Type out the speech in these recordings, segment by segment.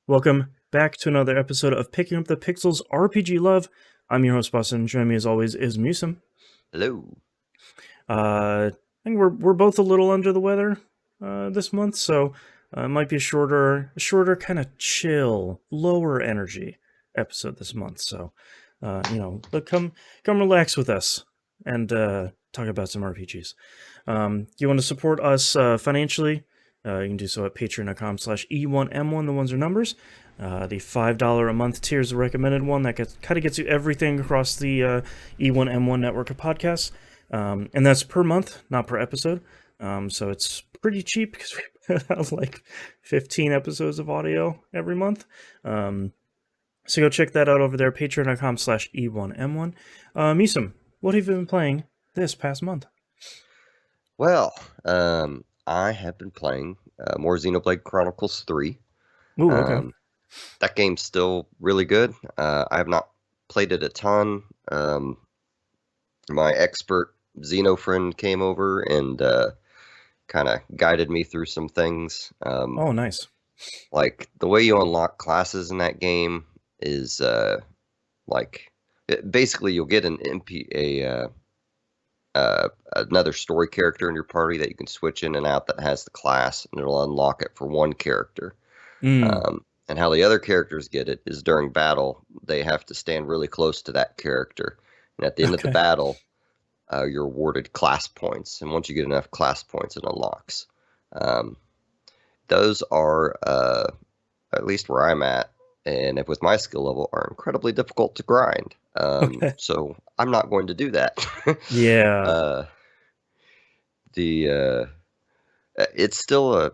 Welcome back to another episode of Picking Up the Pixels RPG Love. I'm your host, Boston. Joining me as always is Musum. Hello. I think we're both a little under the weather this month, so it might be a shorter kind of chill, lower energy episode this month. So, but come relax with us and talk about some RPGs. You want to support us financially? You can do so at patreon.com/E1M1. The ones are numbers. The $5 a month tier is the recommended one. That kind of gets you everything across the E1M1 network of podcasts. And that's per month, not per episode. So it's pretty cheap because we put out like 15 episodes of audio every month. So go check that out over there, patreon.com/E1M1. Misum, what have you been playing this past month? Well, I have been playing more Xenoblade Chronicles 3. Ooh, okay. That game's still really good. I have not played it a ton. My expert Xeno friend came over and kind of guided me through some things. Oh, nice. Like, the way you unlock classes in that game is basically you'll get another story character in your party that you can switch in and out that has the class, and it'll unlock it for one character. And how the other characters get it is during battle, they have to stand really close to that character. And at the end of the battle, you're awarded class points. And once you get enough class points, it unlocks. Those are, at least where I'm at, and with my skill level, are incredibly difficult to grind. So I'm not going to do that. Yeah. It's still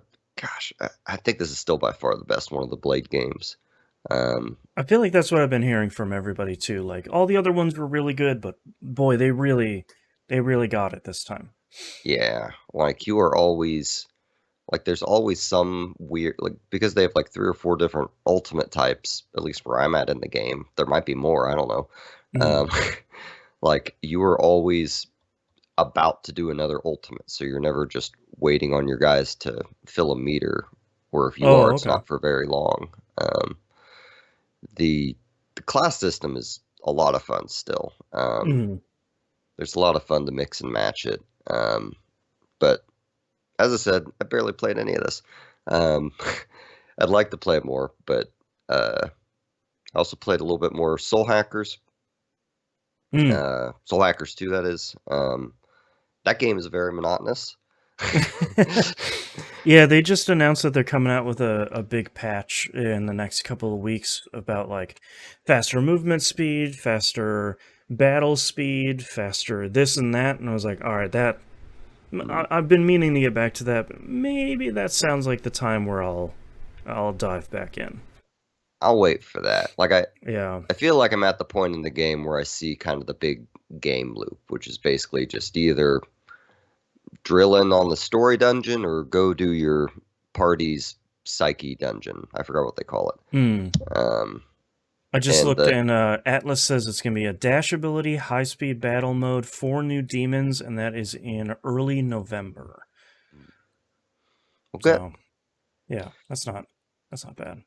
I think this is still by far the best one of the Blade games. I feel like that's what I've been hearing from everybody too. Like, all the other ones were really good, but boy, they really got it this time. Yeah, like you are always like there's always some weird, like, because they have like 3 or 4 different ultimate types, at least where I'm at in the game. There might be more, I don't know. Like, you are always about to do another ultimate, so you're never just waiting on your guys to fill a meter, or if you are, it's not for very long. The class system is a lot of fun still. There's a lot of fun to mix and match it. But as I said, I barely played any of this. I'd like to play more, but I also played a little bit more Soul Hackers. Soul Hackers 2, that is. That game is very monotonous. Yeah, they just announced that they're coming out with a big patch in the next couple of weeks about like faster movement speed, faster battle speed, faster this and that, and I was like, all right, that I've been meaning to get back to that, but maybe that sounds like the time where I'll dive back in. I'll wait for that. Like I feel like I'm at the point in the game where I see kind of the big game loop, which is basically just either drill in on the story dungeon or go do your party's psyche dungeon. I forgot what they call it. I just looked, and Atlas says it's going to be a dash ability, high-speed battle mode, 4 new demons, and that is in early November. Okay. So, yeah, that's not bad.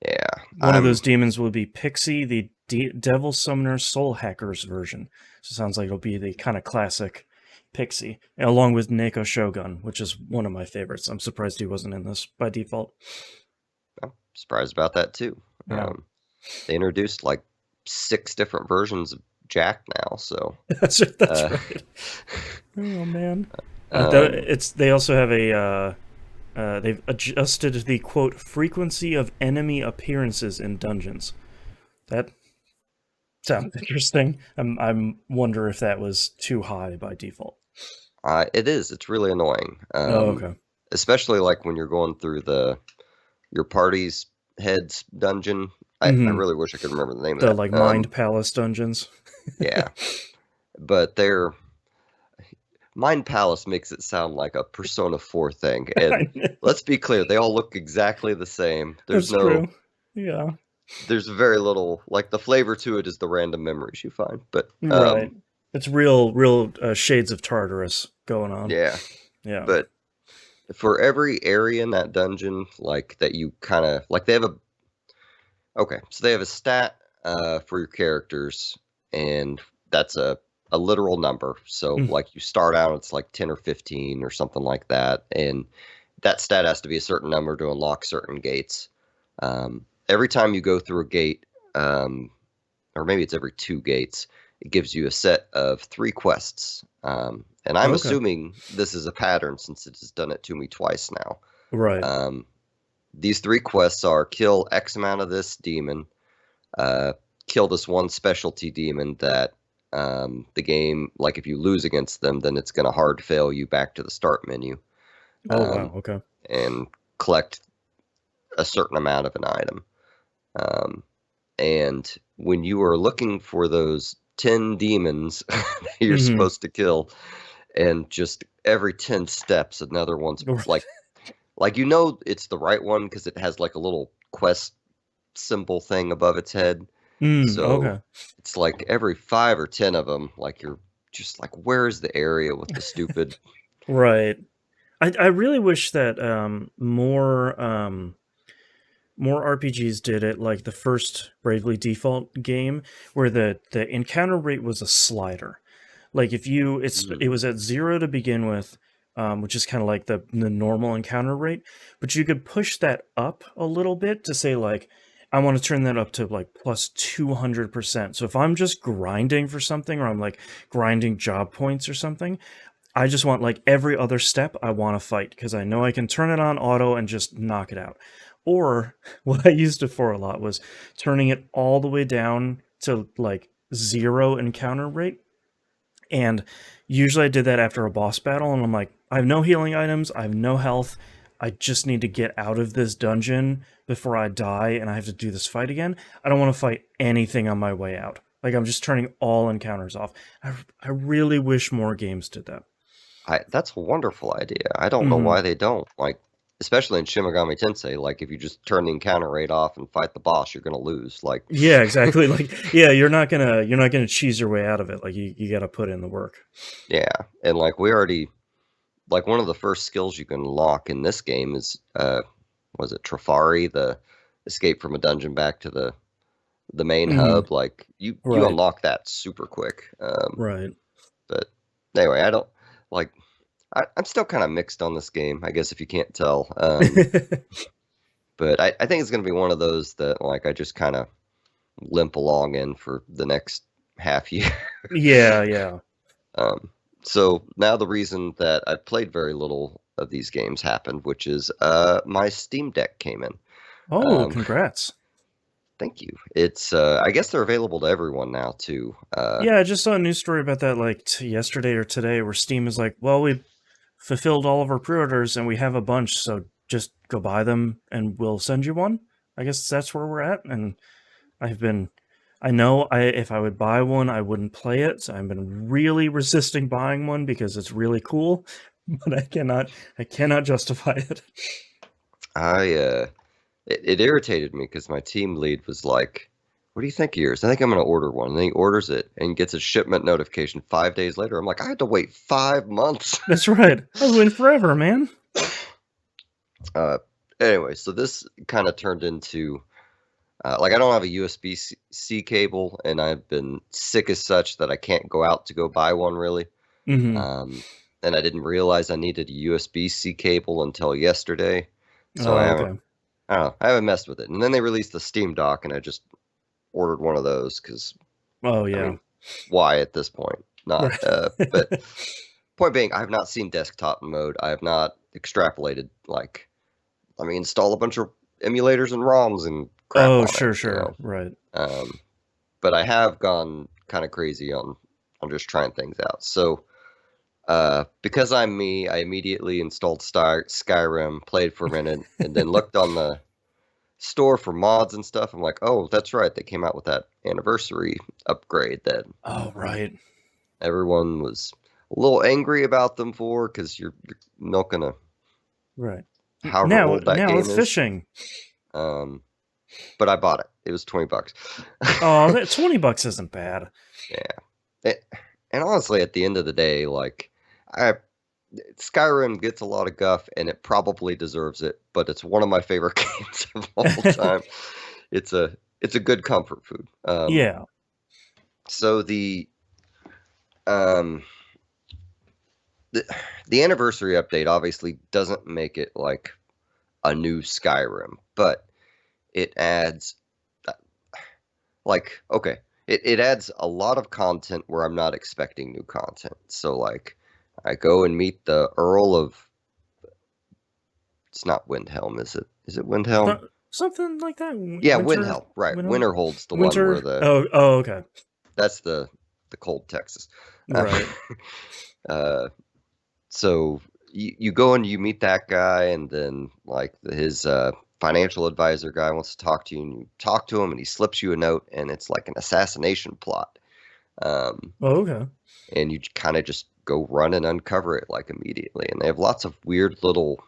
Yeah. One of those demons will be Pixie, the Devil Summoner Soul Hackers version. So it sounds like it'll be the kind of classic Pixie, along with Neko Shogun, which is one of my favorites. I'm surprised he wasn't in this by default. I'm surprised about that too. Yeah. They introduced like 6 different versions of Jack now, so that's right. Oh man, they also have they've adjusted the quote frequency of enemy appearances in dungeons. That sounds interesting. I'm wonder if that was too high by default. It is. It's really annoying. Okay. Especially like when you're going through your party's head's dungeon. I really wish I could remember the name of that. Like Mind Palace dungeons. Yeah, but Mind Palace makes it sound like a Persona 4 thing, and let's be clear, they all look exactly the same. There's true. Yeah. There's very little, like, the flavor to it is the random memories you find, but right. It's real shades of Tartarus going on. Yeah. But for every area in that dungeon, like, that you kind of like, they have Okay, so they have a stat for your characters, and that's a literal number. So, Mm. like, you start out, it's like 10 or 15 or something like that, and that stat has to be a certain number to unlock certain gates. Every time you go through a gate, um, or maybe it's every two gates, it gives you a set of three quests. And I'm Okay. assuming this is a pattern since it has done it to me twice now. Right. Um, these three quests are kill X amount of this demon, uh, kill this one specialty demon that the game, like if you lose against them, then it's going to hard fail you back to the start menu, Oh wow. um, Okay. and collect a certain amount of an item. Um, and when you are looking for those 10 demons that you're Hmm. supposed to kill, and just every 10 steps, another one's like it's the right one because it has like a little quest symbol thing above its head. So Okay. it's like every 5 or 10 of them, like you're just like, where's the area with the stupid? Right. I really wish that more RPGs did it like the first Bravely Default game, where the encounter rate was a slider. Like if you it Mm. was at 0 to begin with, which is kind of like the normal encounter rate, but you could push that up a little bit to say like I want to turn that up to like plus 200%. So if I'm just grinding for something, or I'm like grinding job points or something, I just want like every other step I want to fight because I know I can turn it on auto and just knock it out. Or what I used it for a lot was turning it all the way down to like 0 encounter rate. And usually I did that after a boss battle, and I'm like, I have no healing items, I have no health. I just need to get out of this dungeon before I die and I have to do this fight again. I don't want to fight anything on my way out. Like I'm just turning all encounters off. I really wish more games did that. That's a wonderful idea. I don't know Hmm. why they don't. Like, especially in Shin Megami Tensei, like if you just turn the encounter rate off and fight the boss, you're gonna lose. Like, Yeah, exactly. Like, yeah, you're not gonna cheese your way out of it. Like, you got to put in the work. yeah, and like we already like one of the first skills you can unlock in this game is was it Trafari, the escape from a dungeon back to the main Hmm. hub? Like you Right, unlock that super quick. right. But anyway, I don't like. I'm still kind of mixed on this game, I guess if you can't tell. But I think it's going to be one of those that like I just kind of limp along in for the next half year. Yeah, yeah. Um, so now the reason that I've played very little of these games happened, which is my Steam Deck came in. Oh, Um, congrats. thank you. It's I guess they're available to everyone now too. Yeah, I just saw a news story about that like yesterday or today, where Steam is like, well, we fulfilled all of our pre-orders and we have a bunch, so just go buy them and we'll send you one. I guess that's where we're at. And I've been, I know I if I would buy one, I wouldn't play it. So I've been really resisting buying one because it's really cool, but I cannot justify it. I it irritated me because my team lead was like, "What do you think of yours?" I think I'm going to order one. And then he orders it and gets a shipment notification 5 days later. I'm like, I had to wait 5 months. That's right. I was waiting forever, man. uh, anyway, so this kind of turned into like I don't have a USB-C cable, and I've been sick as such that I can't go out to go buy one really. Hmm. Um, and I didn't realize I needed a USB-C cable until yesterday, so Oh, okay. I don't know, I haven't messed with it. And then they released the Steam Dock, and I just ordered one of those because Oh, I yeah. mean, why at this point? Not. Right. But point being, I have not seen desktop mode. I have not extrapolated like let me install a bunch of emulators and ROMs and crap Oh, on it, sure, you sure. know. Right. But I have gone kind of crazy on just trying things out. So because I'm me, I immediately installed Skyrim, played for a minute, and then looked on the store for mods and stuff. I'm like, oh, that's right, they came out with that anniversary upgrade that Oh, right. everyone was a little angry about them for because you're milking a Right. however Now, old that now game with is. fishing. Um, but I bought it. It was $20. Oh, that $20 isn't bad. Yeah. It, and honestly, at the end of the day, like I Skyrim gets a lot of guff, and it probably deserves it. But it's one of my favorite games of all time. It's a it's a good comfort food. Yeah. So um the the anniversary update obviously doesn't make it like a new Skyrim, but it adds like okay, it adds a lot of content where I'm not expecting new content. So like I go and meet the Earl of it's not Windhelm, is it? Is it Windhelm? Something like that. Yeah, Winter, Windhelm, right. winter, Winterhold's the one where winter. the Oh, okay. that's the cold Texas. Right. Uh, so you go and you meet that guy, and then like his financial advisor guy wants to talk to you, and you talk to him, and he slips you a note, and it's like an assassination plot. Oh, okay. And you kind of just go run and uncover it like immediately. And they have lots of weird little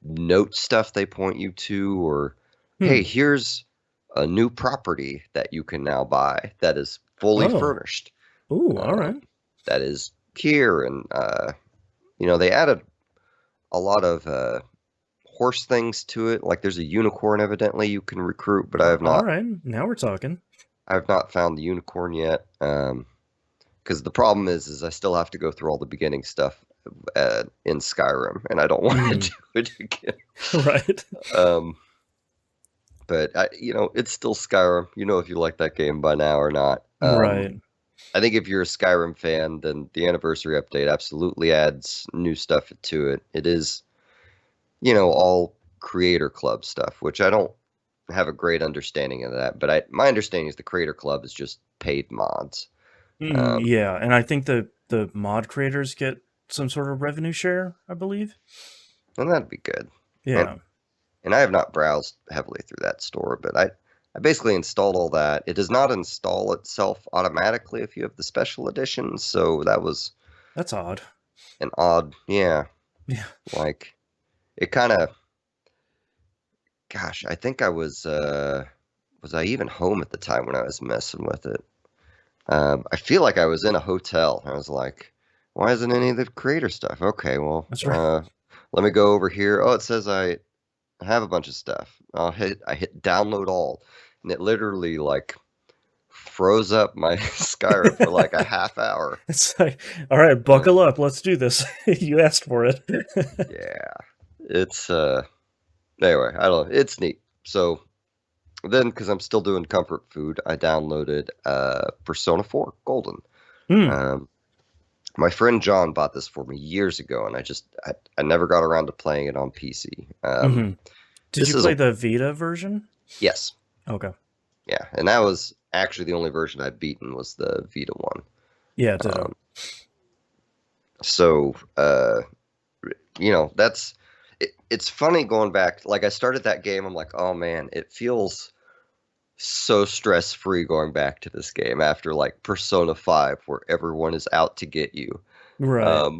note stuff they point you to, or hey, here's a new property that you can now buy that is fully furnished. Ooh, all right. That is here, and they added a lot of horse things to it. Like there's a unicorn evidently you can recruit, but I have not. All right, now we're talking. I have not found the unicorn yet. Because the problem is I still have to go through all the beginning stuff in Skyrim, and I don't want to do it again. Right. But it's still Skyrim. You know if you like that game by now or not. Right. I think if you're a Skyrim fan, then the anniversary update absolutely adds new stuff to it. It is, all Creator Club stuff, which I don't have a great understanding of that. But my understanding is the Creator Club is just paid mods. Yeah, and I think the mod creators get some sort of revenue share, I believe. And that'd be good. Yeah. And I have not browsed heavily through that store, but I basically installed all that. It does not install itself automatically if you have the special edition, so that's odd. An odd, yeah. Yeah. Like it kind of gosh, I think I was I even home at the time when I was messing with it? I feel like I was in a hotel. I was like, why isn't any of the creator stuff? Okay, well, that's right. Let me go over here. Oh, it says I have a bunch of stuff. I hit download all, and it literally like froze up my Skyrim for like a half hour. It's like, all right, buckle up. Let's do this. You asked for it. Yeah, it's anyway. I don't know. It's neat. So then, because I'm still doing comfort food, I downloaded Persona 4 Golden. My friend John bought this for me years ago, and I never got around to playing it on PC. Did you play the Vita version? Yes. Okay. Yeah, and that was actually the only version I've beaten was the Vita one. Yeah, ditto. So, it's funny going back. Like I started that game, I'm like, oh man, it feels so stress-free going back to this game after like Persona 5 where everyone is out to get you. Right.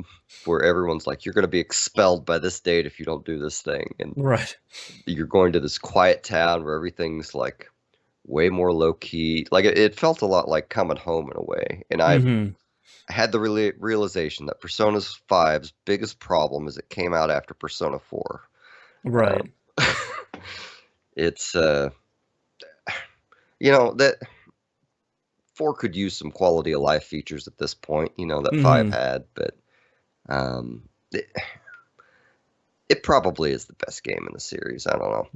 Where everyone's like, you're going to be expelled by this date if you don't do this thing. And right. You're going to this quiet town where everything's like way more low-key. Like it felt a lot like coming home in a way. And I had the realization that Persona 5's biggest problem is it came out after Persona 4. Right. It's that 4 could use some quality of life features at this point, that 5 had, but it probably is the best game in the series. I don't know.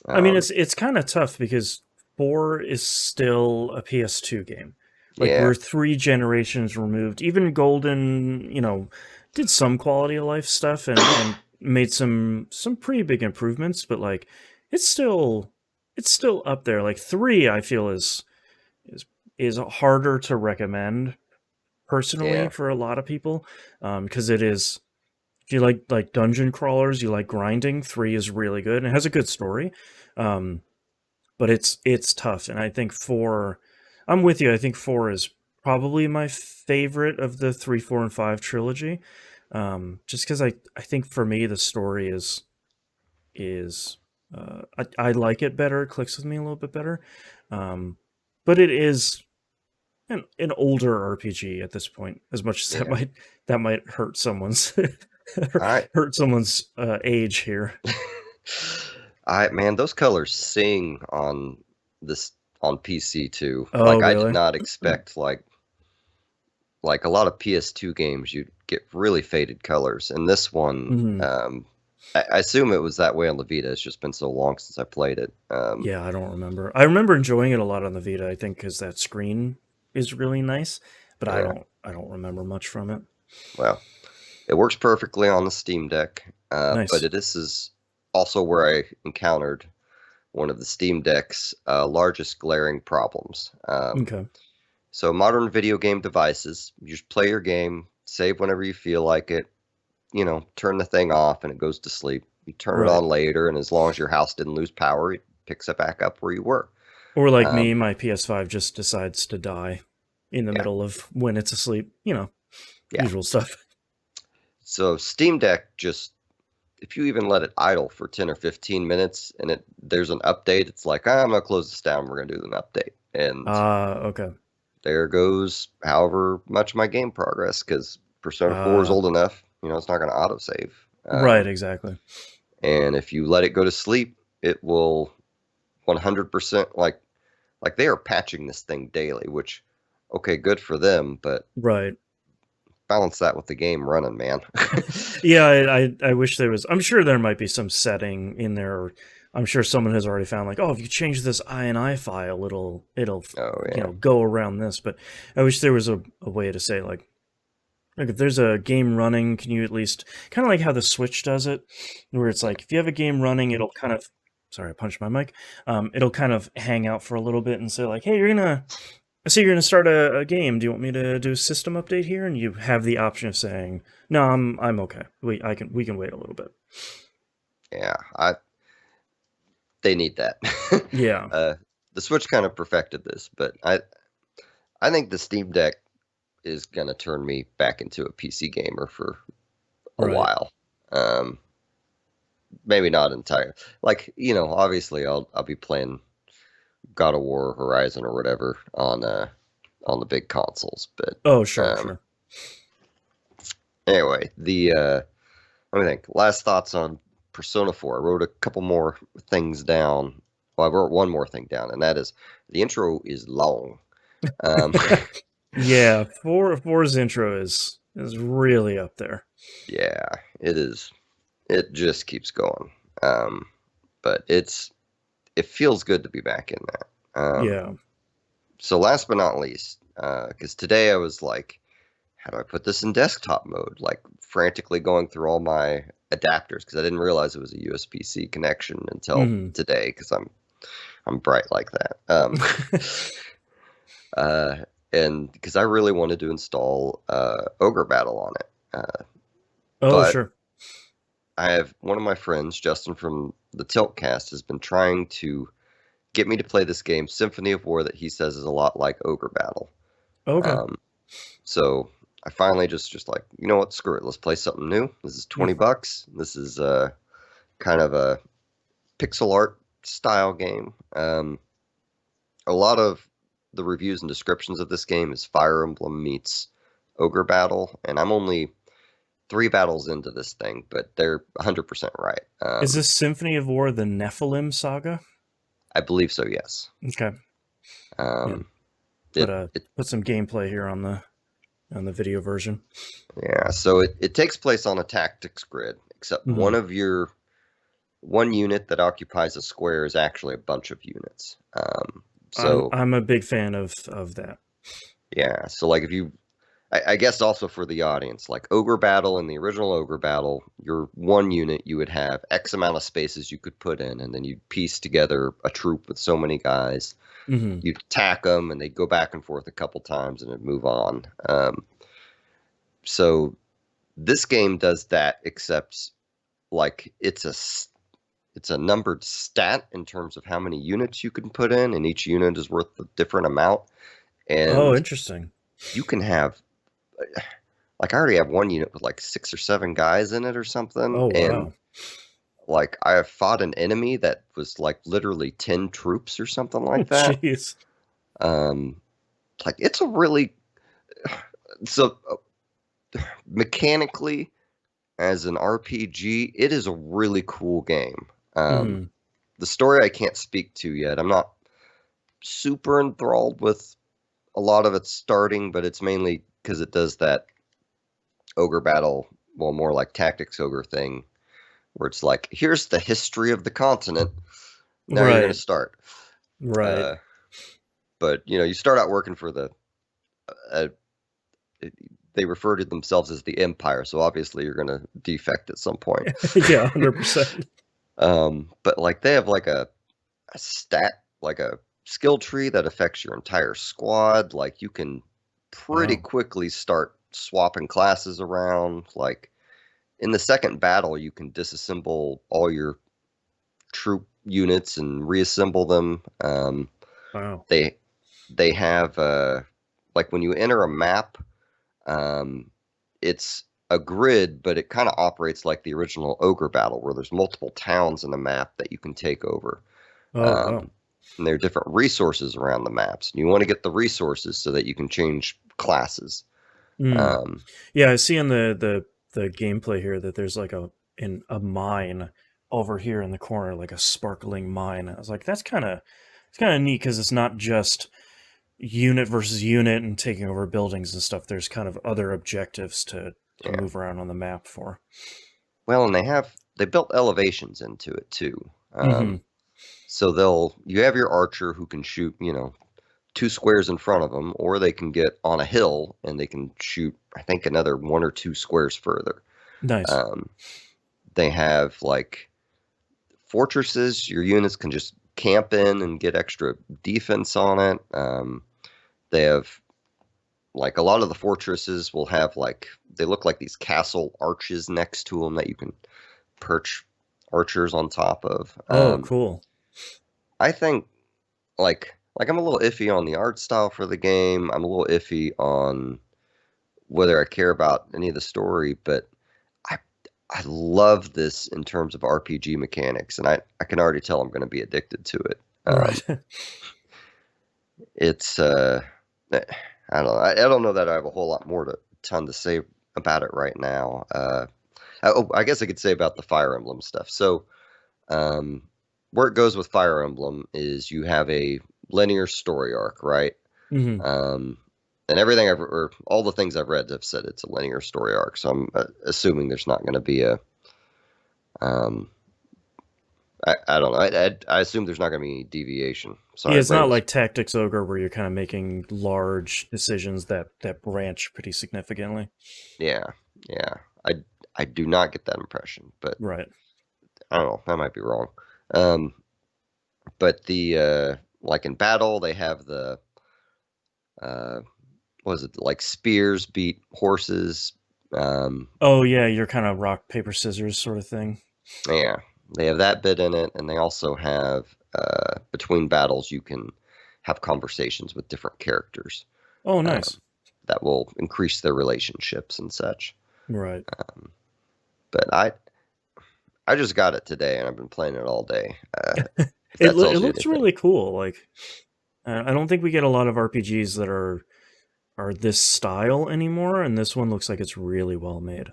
I mean, it's kind of tough because 4 is still a PS2 game. Like we're 3 generations removed. Even Golden, did some quality of life stuff and made some pretty big improvements, but like it's still up there. Like 3, I feel is harder to recommend personally for a lot of people, because it is. If you like dungeon crawlers, you like grinding, 3 is really good and it has a good story, but it's tough. And I think 4, I'm with you. I think 4 is probably my favorite of the 3, 4, and 5 trilogy, just because I think for me the story is I like it better. It clicks with me a little bit better. But it is an older RPG at this point, as much as that might hurt someone's hurt someone's age here. Man, those colors sing on this on PC too. Oh, Like I did really? not expect like a lot of PS2 games, you get really faded colors. And this one, Hmm. I assume it was that way on the Vita. It's just been so long since I played it. Yeah, I don't remember. I remember enjoying it a lot on the Vita, I think, because that screen is really nice, but I Yeah, don't remember much from it. well, it works perfectly on the Steam Deck, but Nice. this is also where I encountered one of the Steam Deck's largest glaring problems. Okay. So modern video game devices, you just play your game, save whenever you feel like it, turn the thing off and it goes to sleep. You turn it Right. on later, and as long as your house didn't lose power, it picks it back up where you were. Or like me, Um, my PS5 just decides to die in the yeah, middle of when it's asleep. yeah. Usual stuff. So Steam Deck just, if you even let it idle for 10 or 15 minutes and there's an update, it's like, I'm gonna close this down, we're gonna do an update. And Okay. there goes however much my game progress, because Persona 4 is Uh, old enough, it's not gonna autosave. right, exactly. And if you let it go to sleep, it will 100%, like they are patching this thing daily, which, okay, good for them, but Right. balance that with the game running, man. Yeah, I wish there was. I'm sure there might be some setting in there. I'm sure someone has already found like, oh, if you change this INI file, it'll Oh yeah. go around this. But I wish there was a way to say like if there's a game running, can you at least kind of like how the Switch does it, where it's like if you have a game running, it'll kind of sorry, I punched my mic. It'll kind of hang out for a little bit and say like, hey, I see you're gonna start a game. Do you want me to do a system update here? And you have the option of saying, no, I'm okay. We can wait a little bit. Yeah, they need that. Yeah. uh, the Switch kind of perfected this, but I think the Steam Deck is gonna turn me back into a PC gamer for a Right. while. Um, Maybe not entirely. Like, obviously I'll be playing God of War, Horizon, or whatever on the big consoles. But Oh, sure, um, sure. anyway, let me think. Last thoughts on Persona 4. I wrote a couple more things down. Well, I wrote one more thing down, and that is the intro is long. Um, Yeah, four's intro is really up there. yeah, it is. It just keeps going. Um, but it feels good to be back in that. Yeah. So last but not least, because today I was like, how do I put this in desktop mode? Like frantically going through all my adapters, because I didn't realize it was a USB-C connection until Hmm. today, because I'm bright like that. Uh, and because I really wanted to install Ogre Battle on it, Oh, but sure. I have one of my friends, Justin from the Tiltcast, has been trying to get me to play this game, Symphony of War, that he says is a lot like Ogre Battle. Okay. Um, so I finally just like, you know what, screw it, let's play something new. This is Mm. $20. This is kind of a pixel art style game. A lot of the reviews and descriptions of this game is Fire Emblem meets Ogre Battle, and I'm only 3 battles into this thing, but they're 100% right. Is this Symphony of War the Nephilim saga? I believe so, yes. Okay. Yeah. Um, Put it, a it put some gameplay here on the video version. Yeah, so it takes place on a tactics grid, except Hmm. one unit that occupies a square is actually a bunch of units. So I'm a big fan of that. yeah, so like if you, I guess also for the audience, like Ogre Battle, in the original Ogre Battle, your one unit, you would have X amount of spaces you could put in, and then you'd piece together a troop with so many guys. Hmm. You'd attack them, and they'd go back and forth a couple times, and it'd move on. So this game does that, except like it's a numbered stat in terms of how many units you can put in, and each unit is worth a different amount. Oh, And interesting. you can have, like, I already have one unit with like 6 or 7 guys in it or something, Oh, and wow. like I have fought an enemy that was like literally 10 troops or something like that. Jeez. Um, like it's a really so mechanically, as an RPG, it is a really cool game. Hmm. The story I can't speak to yet. I'm not super enthralled with a lot of its starting, but it's mainly because it does that ogre battle, well, more like tactics ogre thing, where it's like, here's the history of the continent. Now you're going to Right. start. Right. Uh, but you start out working for uh, they refer to themselves as the Empire, so obviously you're going to defect at some point. Yeah, 100%. But like they have like a stat, like a skill tree that affects your entire squad. Like you can pretty Wow. quickly start swapping classes around. Like in the second battle, you can disassemble all your troop units and reassemble them. Wow. They they have like when you enter a map, um, it's a grid, but it kind of operates like the original Ogre battle, where there's multiple towns in the map that you can take over. Oh, wow. Um, and there are different resources around the maps. And you want to get the resources so that you can change classes. Mm. Um, Yeah, I see in the gameplay here that there's like a mine over here in the corner, like a sparkling mine. I was like, it's kind of neat because it's not just unit versus unit and taking over buildings and stuff. There's kind of other objectives to yeah. move around on the map for. Well, and they built elevations into it too. Mm-hmm. So you have your archer who can shoot, 2 squares in front of them, or they can get on a hill and they can shoot, I think, another 1 or 2 squares further. Nice. Um, they have like fortresses. Your units can just camp in and get extra defense on it. They have like a lot of the fortresses will have like they look like these castle arches next to them that you can perch archers on top of. Oh, cool. I think like I'm a little iffy on the art style for the game. I'm a little iffy on whether I care about any of the story, but I I love this in terms of RPG mechanics, and I can already tell I'm going to be addicted to it. Right. It's I don't know. I don't know that I have a whole lot more ton to say about it right now. I guess I could say about the Fire Emblem stuff. So um, where it goes with Fire Emblem is you have a linear story arc, right? Hmm. Um, and everything or all the things I've read have said it's a linear story arc. So I'm assuming there's not going to be a um, I don't know. I assume there's not going to be any deviation. Yeah, Sorry, it's brain not was like Tactics Ogre where you're kind of making large decisions that branch pretty significantly. yeah, yeah. I do not get that impression, but Right. I don't know. That might be wrong. Um, but the like in battle, they have the uh, what is it like spears beat horses. Um, Oh yeah, you're kind of rock paper scissors sort of thing. yeah, they have that bit in it, and they also have between battles you can have conversations with different characters Oh, nice. um, that will increase their relationships and such. Right. But I just got it today, and I've been playing it all day. If It that tells you looks anything. really cool. Like I don't think we get a lot of RPGs that are this style anymore, and this one looks like it's really well made.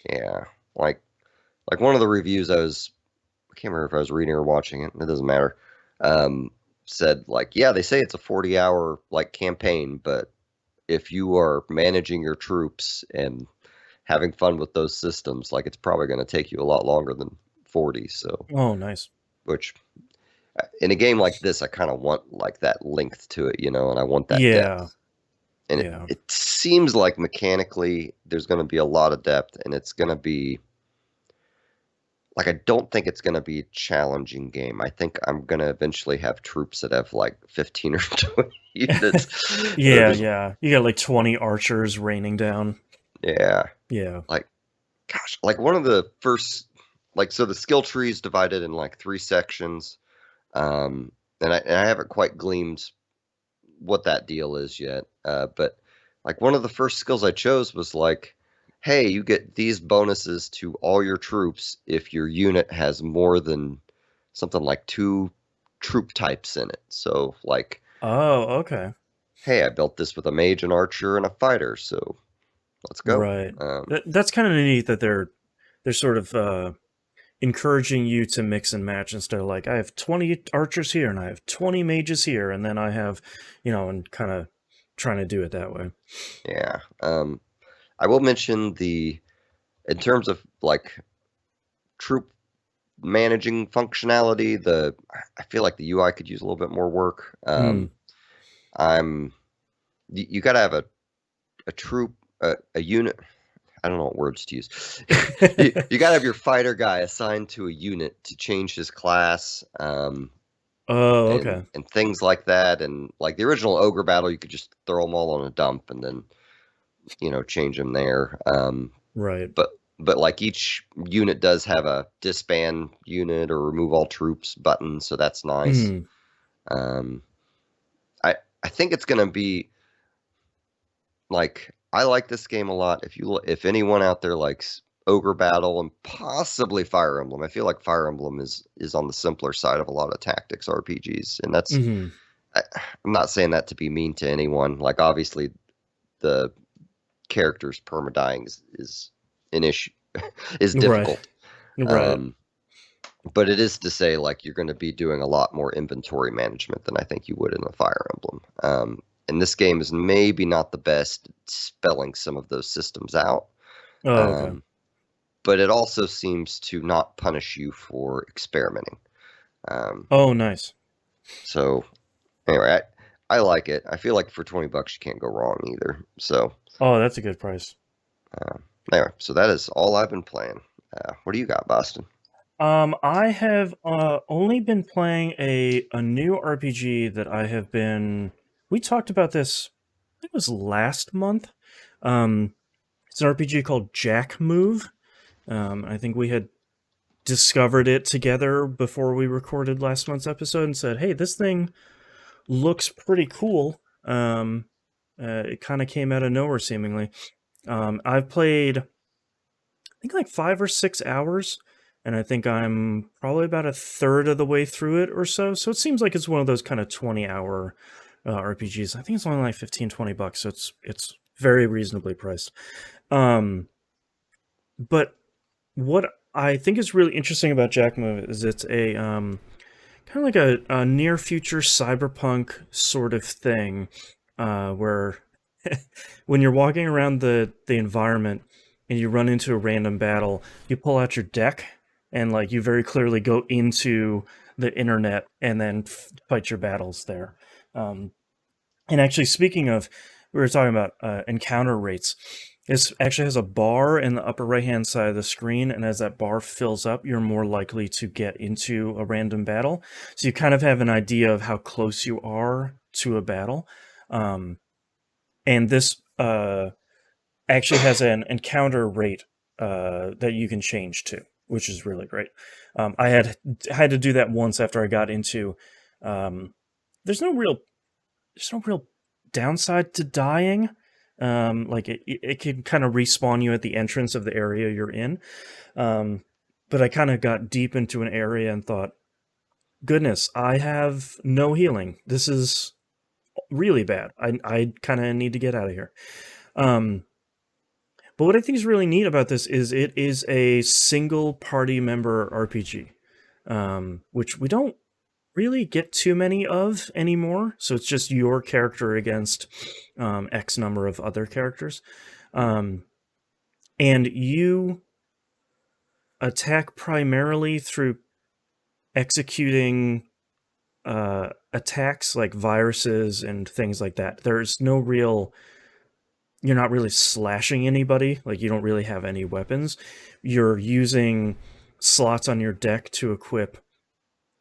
Yeah, like one of the reviews I can't remember if I was reading or watching it. It doesn't matter. Um, said like, yeah, they say it's a 40-hour like campaign, but if you are managing your troops and having fun with those systems, like it's probably going to take you a lot longer than 40. So, Oh, nice. which in a game like this, I kind of want like that length to it, and I want that Yeah. depth. And Yeah. it seems like mechanically there's going to be a lot of depth, and it's going to be like I don't think it's going to be a challenging game. I think I'm going to eventually have troops that have like 15 or 20 units. They're Yeah, just yeah. You got like 20 archers raining down. yeah, Yeah. like gosh, like one of the first like so the skill tree is divided in like 3 sections. Um, and I haven't quite gleaned what that deal is yet. But like one of the first skills I chose was like, hey, you get these bonuses to all your troops if your unit has more than something like 2 troop types in it. So like, Oh, okay. hey, I built this with a mage, an archer, and a fighter. So let's go. Right. That's kind of neat that they're sort of encouraging you to mix and match instead of like, I have 20 archers here and I have 20 mages here, and then I have, and kind of trying to do it that way. Yeah. I will mention in terms of like troop managing functionality, I feel like the UI could use a little bit more work. You got to have a troop, a unit. I don't know what words to use. You got to have your fighter guy assigned to a unit to change his class. Okay. And things like that. And like the original ogre battle, you could just throw them all on a dump and then, change them there. Right. But like each unit does have a disband unit or remove all troops button, so that's nice. I think it's gonna be like, I like this game a lot. If anyone out there likes ogre battle and possibly Fire Emblem, I feel like Fire Emblem is on the simpler side of a lot of tactics RPGs, and that's I'm not saying that to be mean to anyone. Like obviously the characters permadying is an issue, is difficult. Right. But it is to say, like, you're going to be doing a lot more inventory management than I think you would in a Fire Emblem. And this game is maybe not the best at spelling some of those systems out. Okay. But it also seems to not punish you for experimenting. Nice. So anyway, I like it. I feel like for $20 you can't go wrong either. So. Oh, that's a good price. Anyway, so that is all I've been playing. What do you got, Boston? I have only been playing a new RPG that I have been. We talked about this. I think it was last month. It's an RPG called Jack Move. I think we had discovered it together before we recorded last month's episode and said, "Hey, this thing looks pretty cool." It kind of came out of nowhere, seemingly. I've played, I think, like 5 or 6 hours. And I think I'm probably about a third of the way through it or so. So it seems like it's one of those kind of 20-hour RPGs. I think it's only like $15-20, so it's very reasonably priced. But what I think is really interesting about Jack Move is it's a kind of like a near future cyberpunk sort of thing, where when you're walking around the environment and you run into a random battle, you pull out your deck. And like you very clearly go into the internet and then fight your battles there. And actually, speaking of, we were talking about encounter rates. This actually has a bar in the upper right-hand side of the screen, and as that bar fills up, you're more likely to get into a random battle. So you kind of have an idea of how close you are to a battle. And this actually has an encounter rate that you can change to, which is really great. I had to do that once after I got into. There's no real downside to dying. Like it can kind of respawn you at the entrance of the area you're in. But I kind of got deep into an area and thought, goodness, I have no healing. This is really bad. I kind of need to get out of here. But what I think is really neat about this is it is a single party member RPG, which we don't really get too many of anymore. So it's just your character against X number of other characters. And you attack primarily through executing attacks like viruses and things like that. There's no real... You're not really slashing anybody. Like, you don't really have any weapons. You're using slots on your deck to equip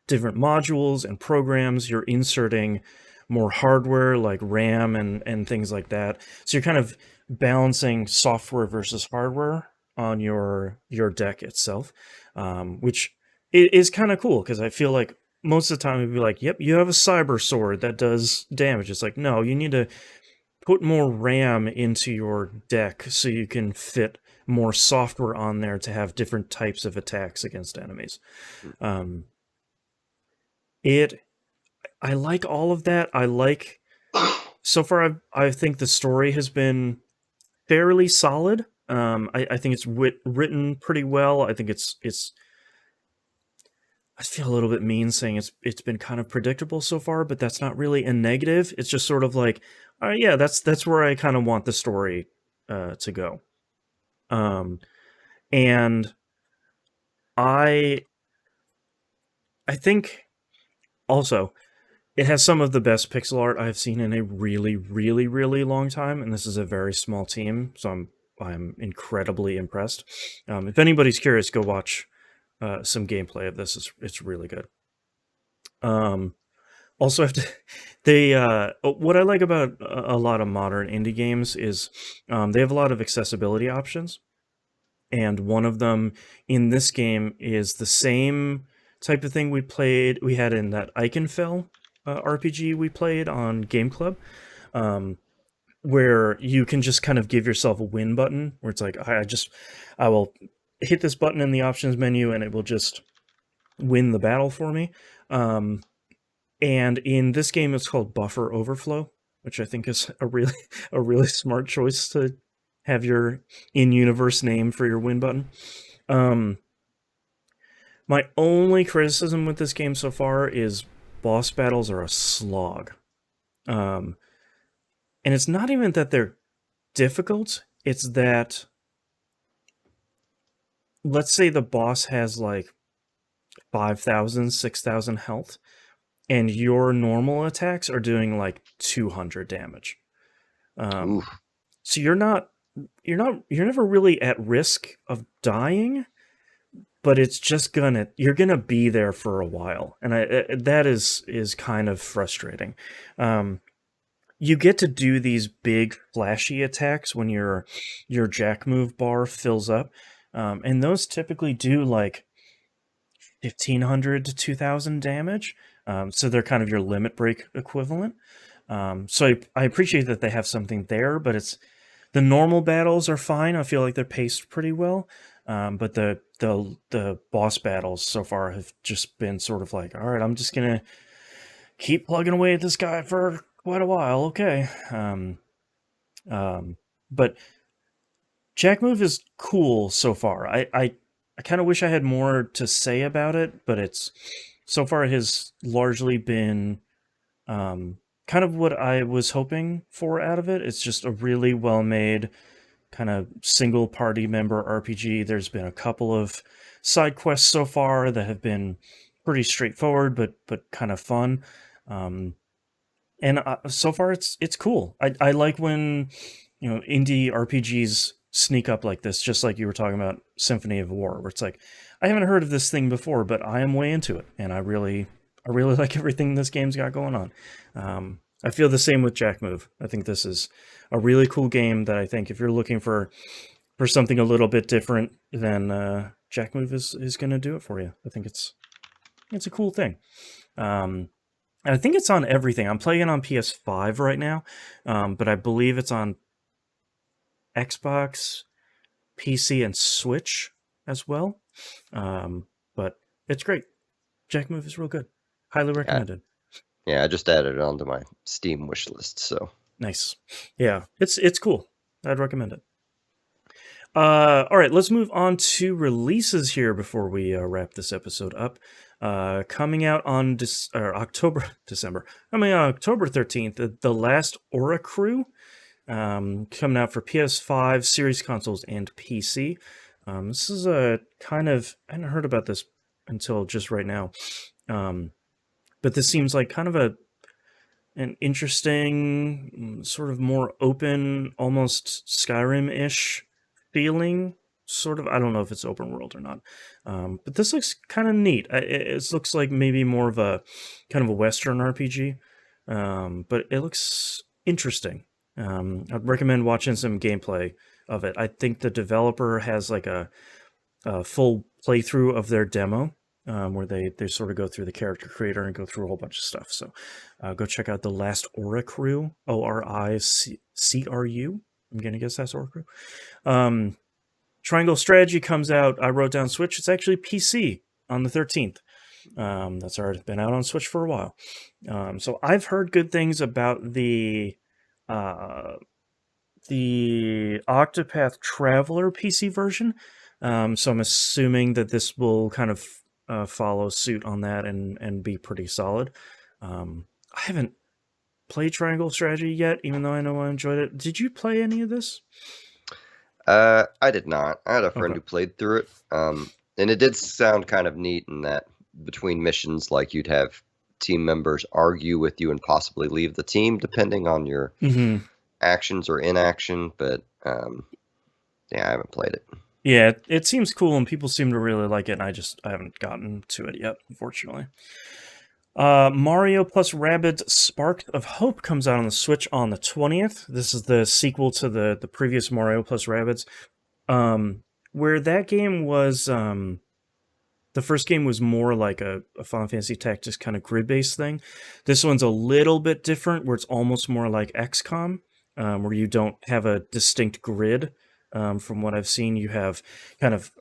different modules and programs. You're inserting more hardware like RAM and things like that. So you're kind of balancing software versus hardware on your deck itself, which is kind of cool, because I feel like most of the time it'd be like, yep, you have a cyber sword that does damage. It's like, no, you need to put more RAM into your deck so you can fit more software on there to have different types of attacks against enemies. I like all of that. So far, I think the story has been fairly solid. I think it's written pretty well. I think it's I feel a little bit mean saying it's been kind of predictable so far, but that's not really a negative. It's just sort of like, yeah, that's where I kind of want the story to go. And I I think also it has some of the best pixel art I've seen in a really, really, really long time, and this is a very small team, so I'm incredibly impressed. If anybody's curious, go watch some gameplay of this. It's really good. Also, have to they what I like about a lot of modern indie games is they have a lot of accessibility options, and one of them in this game is the same type of thing we had in that Eichenfell RPG we played on Game Club, where you can just kind of give yourself a win button, where it's like I will hit this button in the options menu and it will just win the battle for me. And in this game, it's called Buffer Overflow, which I think is a really a really smart choice to have your in-universe name for your win button. My only criticism with this game so far is boss battles are a slog. And it's not even that they're difficult, it's that, let's say the boss has like 5,000, 6,000 health, and your normal attacks are doing like 200 damage. Oof. So you're never really at risk of dying, but it's just you're gonna be there for a while, and that is kind of frustrating. You get to do these big flashy attacks when your jack move bar fills up, and those typically do like 1,500 to 2,000 damage. So they're kind of your limit break equivalent. So I appreciate that they have something there, but the normal battles are fine. I feel like they're paced pretty well. But the boss battles so far have just been sort of like, all right, I'm just gonna keep plugging away at this guy for quite a while. Okay. But Jack Move is cool so far. I kind of wish I had more to say about it, but so far it has largely been kind of what I was hoping for out of it. It's just a really well-made kind of single party member RPG. There's been a couple of side quests so far that have been pretty straightforward, but kind of fun. And so far it's cool. I like when indie RPGs sneak up like this, just like you were talking about Symphony of War, where it's like, I haven't heard of this thing before, but I am way into it, and I really like everything this game's got going on. I feel the same with Jack Move. I think this is a really cool game that I think if you're looking for something a little bit different, then Jack Move is going to do it for you. I think it's a cool thing. And I think it's on everything. I'm playing it on PS5 right now, but I believe it's on Xbox, PC, and Switch as well. But it's great. Jack Move is real good. Highly recommended. Yeah, I just added it onto my Steam wish list, so. Nice. Yeah, it's cool. I'd recommend it. All right, let's move on to releases here before we wrap this episode up. Coming out on October 13th, The Last Aura Crew, coming out for PS5, Series consoles, and PC. This is a kind of, I hadn't heard about this until just right now, but this seems like kind of an interesting, sort of more open, almost Skyrim-ish feeling, sort of. I don't know if it's open world or not, but this looks kind of neat. It looks like maybe more of a kind of a Western RPG, but it looks interesting. I'd recommend watching some gameplay of it. I think the developer has like a full playthrough of their demo, where they sort of go through the character creator and go through a whole bunch of stuff. So go check out The Last Aura Crew, ORICRU. I'm going to guess that's Aura Crew. Triangle Strategy comes out. I wrote down Switch. It's actually PC on the 13th. That's already been out on Switch for a while. So I've heard good things about the Octopath Traveler PC version. So I'm assuming that this will kind of follow suit on that and be pretty solid. I haven't played Triangle Strategy yet, even though I know I enjoyed it. Did you play any of this? I did not. I had a friend Okay. who played through it, and it did sound kind of neat in that between missions, like you'd have team members argue with you and possibly leave the team depending on your Mm-hmm. actions or inaction. But yeah, I haven't played it. Yeah, it seems cool and people seem to really like it, and I haven't gotten to it yet, unfortunately. Mario plus Rabbids Spark of Hope comes out on the Switch on the 20th. This is the sequel to the previous Mario plus Rabbids. Where that game was, the first game was more like a Final Fantasy Tactics kind of grid-based thing. This one's a little bit different, where it's almost more like XCOM, where you don't have a distinct grid. From what I've seen, you have kind of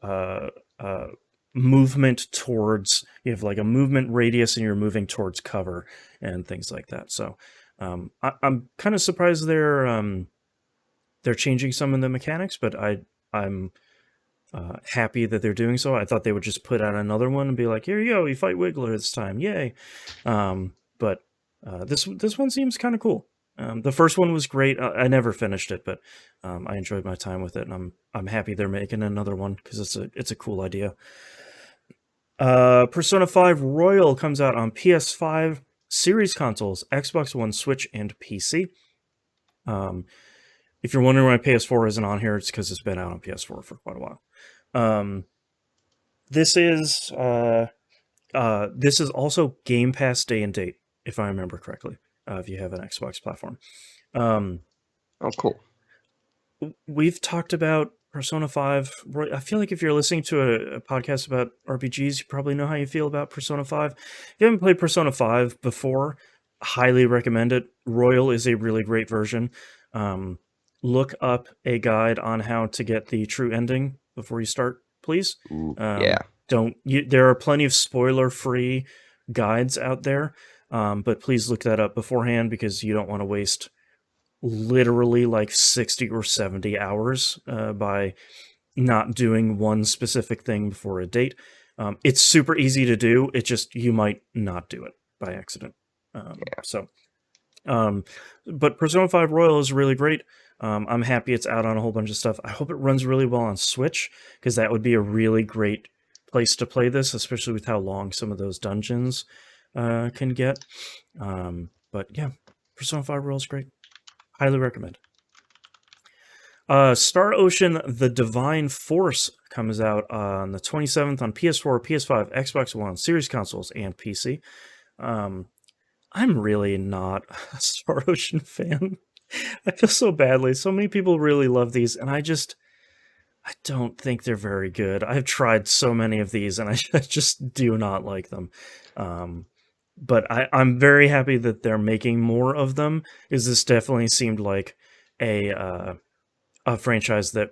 movement towards, you have like a movement radius and you're moving towards cover and things like that. So I'm kind of surprised they're changing some of the mechanics, but I'm happy that they're doing so. I thought they would just put out another one and be like, here you go, you fight Wiggler this time, yay. But this one seems kind of cool. The first one was great. I never finished it, but I enjoyed my time with it, and I'm happy they're making another one because it's a cool idea. Persona 5 Royal comes out on PS5 series consoles, Xbox One, Switch, and PC. If you're wondering why PS4 isn't on here, it's because it's been out on PS4 for quite a while. This is also Game Pass day and date, if I remember correctly. If you have an Xbox platform. Oh, cool. We've talked about Persona 5. I feel like if you're listening to a podcast about RPGs, you probably know how you feel about Persona 5. If you haven't played Persona 5 before, highly recommend it. Royal is a really great version. Look up a guide on how to get the true ending before you start, please. Ooh, yeah. There are plenty of spoiler-free guides out there, but please look that up beforehand because you don't want to waste literally like 60 or 70 hours by not doing one specific thing before a date. It's super easy to do. It just, you might not do it by accident. But Persona 5 Royal is really great. I'm happy it's out on a whole bunch of stuff. I hope it runs really well on Switch, because that would be a really great place to play this, especially with how long some of those dungeons can get. But yeah, Persona 5 Royal is great. Highly recommend. Star Ocean The Divine Force comes out on the 27th on PS4, PS5, Xbox One, Series consoles, and PC. I'm really not a Star Ocean fan. I feel so badly. So many people really love these, and I don't think they're very good. I've tried so many of these, and I just do not like them. But I'm very happy that they're making more of them, because this definitely seemed like a franchise that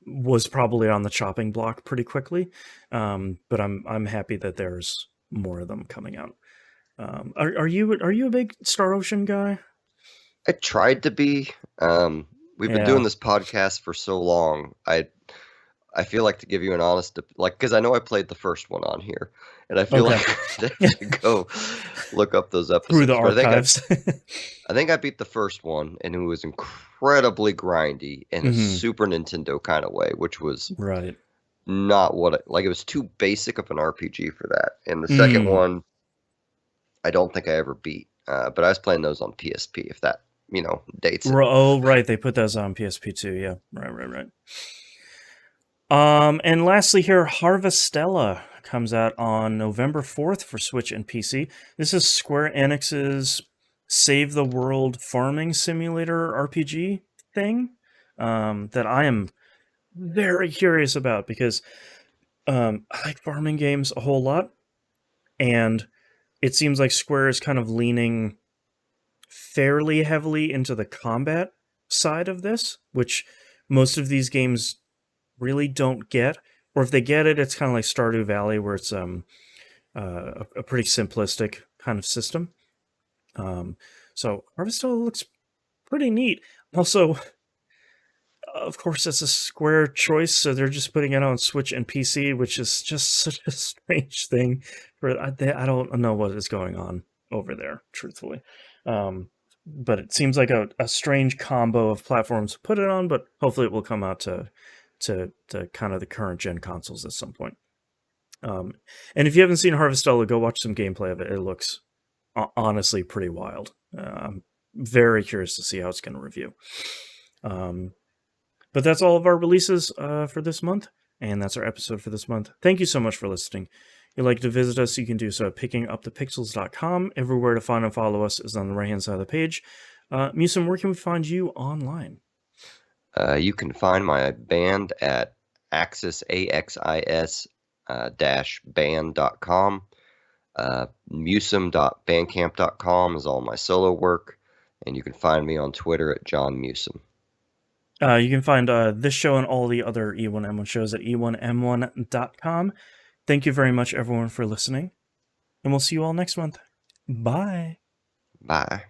was probably on the chopping block pretty quickly. But I'm happy that there's more of them coming out. Are you a big Star Ocean guy? I tried to be. We've been doing this podcast for so long. I feel like, to give you an honest, because I know I played the first one on here, and I feel like I should go look up those episodes. Through the archives. I think I beat the first one, and it was incredibly grindy in a Super Nintendo kind of way, which was not what it was too basic of an RPG for that. And the second one, I don't think I ever beat, but I was playing those on PSP, if that dates it. Oh, right, they put those on PSP too. Yeah, right. And lastly here, Harvestella comes out on November 4th for Switch and PC. This is Square Enix's Save the World farming simulator RPG thing that I am very curious about, because I like farming games a whole lot, and it seems like Square is kind of leaning fairly heavily into the combat side of this, which most of these games really don't get. Or if they get it, it's kind of like Stardew Valley, where it's a pretty simplistic kind of system. So Harvestella looks pretty neat. Also, of course, it's a Square choice, so they're just putting it on Switch and PC, which is just such a strange thing. I don't know what is going on over there, truthfully. But it seems like a strange combo of platforms to put it on, but hopefully it will come out to kind of the current gen consoles at some point. And if you haven't seen Harvestella, go watch some gameplay of it. It looks honestly pretty wild. I'm very curious to see how it's going to review. But that's all of our releases for this month, and that's our episode for this month. Thank you so much for listening. If you'd like to visit us, you can do so at pickingupthepixels.com. Everywhere to find and follow us is on the right-hand side of the page. Musim, where can we find you online? You can find my band at Axis, AXIS band.com. Musim.bandcamp.com is all my solo work, and you can find me on Twitter at John Musim. You can find this show and all the other E1M1 shows at e1m1.com. Thank you very much, everyone, for listening, and we'll see you all next month. Bye. Bye.